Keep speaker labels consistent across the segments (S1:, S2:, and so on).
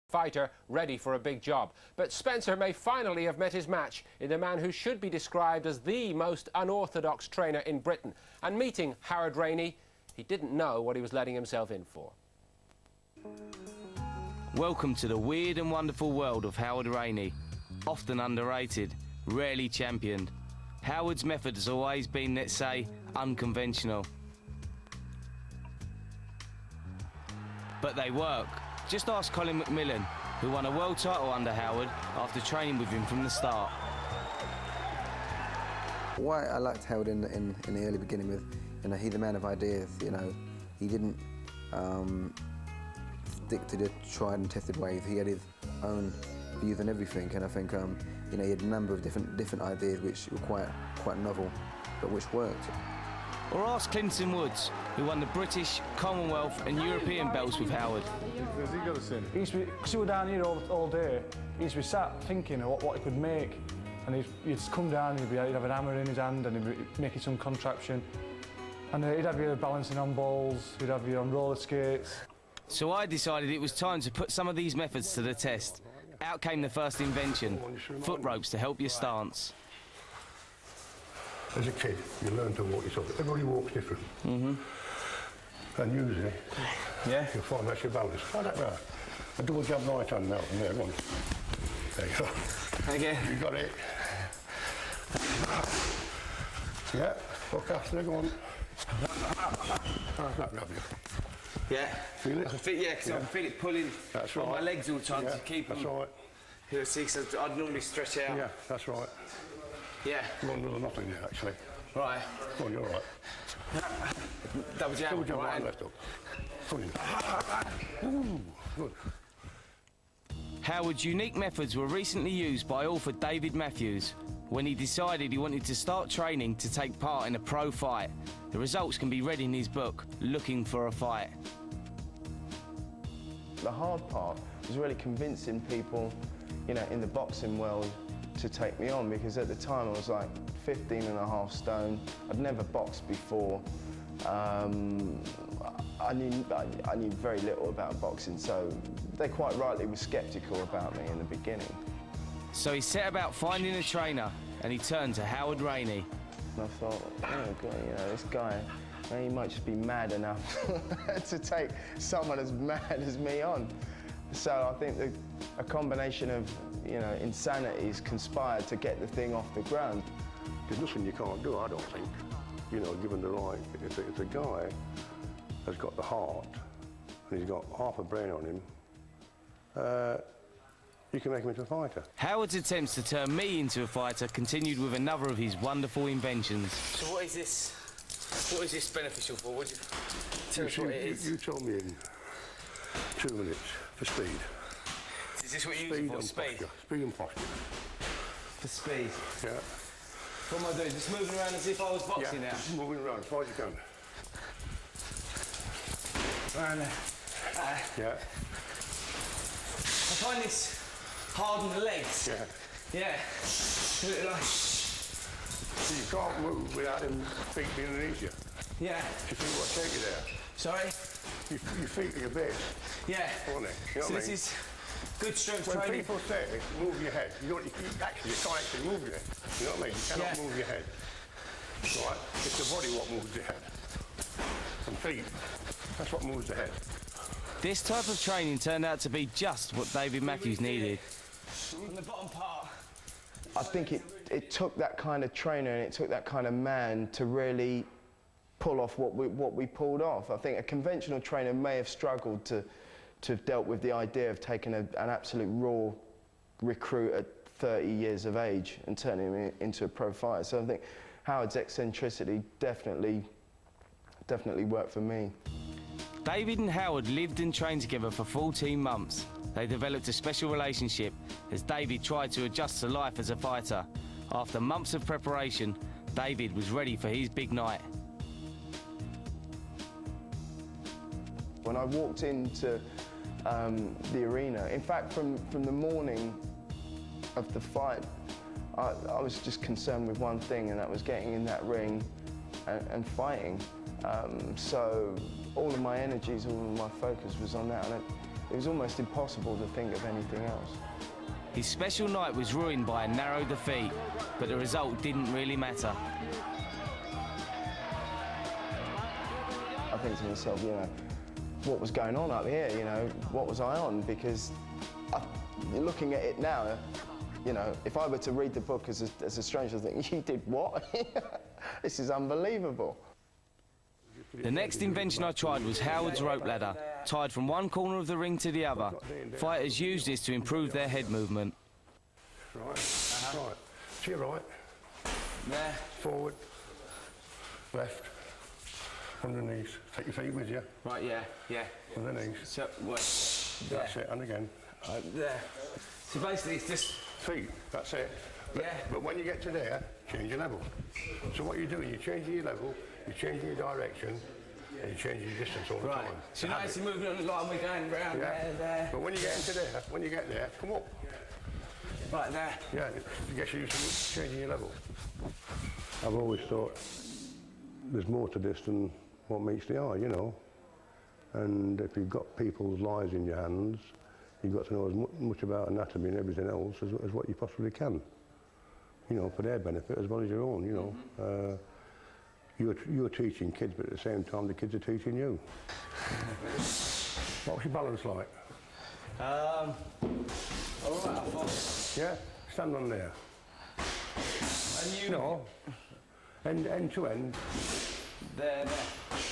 S1: fighter ready for a big job. But Spencer may finally have met his match in the man who should be described as the most unorthodox trainer in Britain. And meeting Howard Rainey, he didn't know what he was letting himself in for.
S2: Welcome to the weird and wonderful world of Howard Rainey. Often underrated, rarely championed. Howard's method has always been, let's say, unconventional. But they work. Just ask Colin McMillan, who won a world title under Howard after training with him from the start.
S3: Why I liked Howard in the early beginning with, he's a man of ideas, he didn't stick to the tried and tested ways. He had his own views on everything, and I think, he had a number of different ideas which were quite novel, but which worked.
S2: Or ask Clinton Woods, who won the British, Commonwealth and European belts with Howard.
S4: Has he got us in? Because he was down here all day, he used to be sat thinking of what he could make. And he'd come down and he'd have an hammer in his hand and he'd be making some contraption. And he'd have you balancing on balls, he'd have you on roller skates.
S2: So I decided it was time to put some of these methods to the test. Out came the first invention, foot ropes to help your stance.
S5: As a kid, you learn to walk yourself. Everybody walks different. And usually, you'll find that's your balance. I don't know. I do a jab right hand now from there, one. There you go.
S2: Okay.
S5: You got it. Yeah, look after it, go on. How's that grab you?
S2: Yeah.
S5: Feel it?
S2: I can feel it pulling
S5: that's
S2: on
S5: right.
S2: my legs all the time to keep them.
S5: That's right.
S2: You see, so I'd normally stretch out.
S5: Yeah, that's right.
S2: Yeah.
S5: You're on with nothing there, actually.
S2: Right.
S5: Go on, you're all right.
S2: Double jab.
S5: Double jab right left up. Pull in. Ooh, good.
S2: Howard's unique methods were recently used by author David Matthews when he decided he wanted to start training to take part in a pro fight. The results can be read in his book, Looking for a Fight.
S6: The hard part was really convincing people, in the boxing world to take me on, because at the time I was like 15.5 stone. I'd never boxed before. I knew very little about boxing, so they quite rightly were sceptical about me in the beginning.
S2: So he set about finding a trainer, and he turned to Howard Rainey.
S6: And I thought, oh God, this guy, he might just be mad enough to take someone as mad as me on. So I think a combination of, insanities conspired to get the thing off the ground.
S5: There's nothing you can't do, I don't think. Given the right, if a guy has got the heart and he's got half a brain on him, you can make him into a fighter.
S2: Howard's attempts to turn me into a fighter continued with another of his wonderful inventions. So what is this? What is this beneficial for? Tell us what it is.
S5: You told me in 2 minutes for speed.
S2: Is this what you use it for? Speed?
S5: Posture. Speed and posture.
S2: For speed?
S5: Yeah.
S2: What am I doing? Just moving around as if I was boxing now?
S5: Just moving around as far as you can.
S2: Around there.
S5: Yeah.
S2: I find this hard on the legs.
S5: Yeah.
S2: Yeah. Like...
S5: So you can't move without them feet being underneath you.
S2: Yeah.
S5: You think what take you there?
S2: Sorry?
S5: Your feet are your base.
S2: Yeah.
S5: Aren't they? You know
S2: So
S5: what I mean?
S2: this is good strength
S5: when
S2: training.
S5: people say move your head, you can't actually move your head. You know what I mean? You cannot move your head. Right? It's the body what moves your head. And feet, that's what moves the head.
S2: This type of training turned out to be just what David Matthews needed. On the bottom part.
S6: I think it took that kind of trainer and it took that kind of man to really pull off what we pulled off. I think a conventional trainer may have struggled to have dealt with the idea of taking an absolute raw recruit at 30 years of age and turning him into a pro fighter. So I think Howard's eccentricity definitely worked for me.
S2: David and Howard lived and trained together for 14 months. They developed a special relationship as David tried to adjust to life as a fighter. After months of preparation, David was ready for his big night.
S6: When I walked into the arena, in fact, from the morning of the fight, I was just concerned with one thing, and that was getting in that ring and fighting. So all of my energies, all of my focus was on that. And It was almost impossible to think of anything else.
S2: His special night was ruined by a narrow defeat, but the result didn't really matter.
S6: I think to myself, you know, what was going on up here, you know, what was I on? Because looking at it now, you know, if I were to read the book as a stranger, I think, you did what? This is unbelievable.
S2: The next invention I tried was Howard's rope ladder, tied from one corner of the ring to the other. Fighters use this to improve their head movement.
S5: Right, right. To your right.
S2: There.
S5: Forward. Left. Underneath. Take your feet with you.
S2: Right, yeah.
S5: Underneath.
S2: So, what?
S5: That's it, and again.
S2: There. So basically it's just...
S5: Feet, that's it. But when you get to there, change your level. So what you're doing, you're changing your level, you're changing your direction, and you're changing your distance all the time.
S2: So now it's moving on the line, we're going round there.
S5: But when you get into there, when you get there, come up.
S2: Right there.
S5: Yeah, you get used to changing your level. I've always thought there's more to this than what meets the eye, you know. And if you've got people's lives in your hands, you've got to know as much about anatomy and everything else as what you possibly can. You know, for their benefit as well as your own, you know. You're teaching kids, but at the same time, the kids are teaching you. What's your balance like?
S2: All right, I thought.
S5: Yeah? Stand on there.
S2: And you...
S5: No. End to end.
S2: There.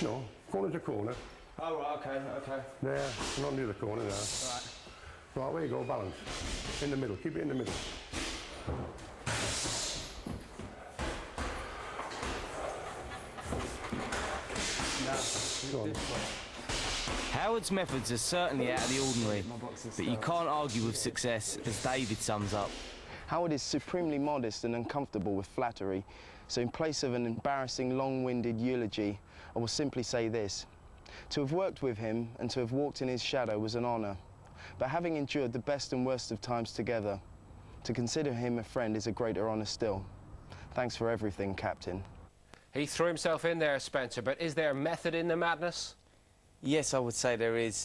S5: No. Corner to corner.
S2: Oh, right, okay.
S5: There. And on the other corner now.
S2: Right.
S5: Right, where you go, balance. In the middle, keep it in the middle. Go on.
S2: Howard's methods are certainly out of the ordinary, but you can't argue with success, as David sums up.
S6: Howard is supremely modest and uncomfortable with flattery, so in place of an embarrassing, long-winded eulogy, I will simply say this. To have worked with him and to have walked in his shadow was an honour. But having endured the best and worst of times together, to consider him a friend is a greater honour still. Thanks for everything, Captain.
S1: He threw himself in there, Spencer, but is there method in the madness?
S2: Yes, I would say there is.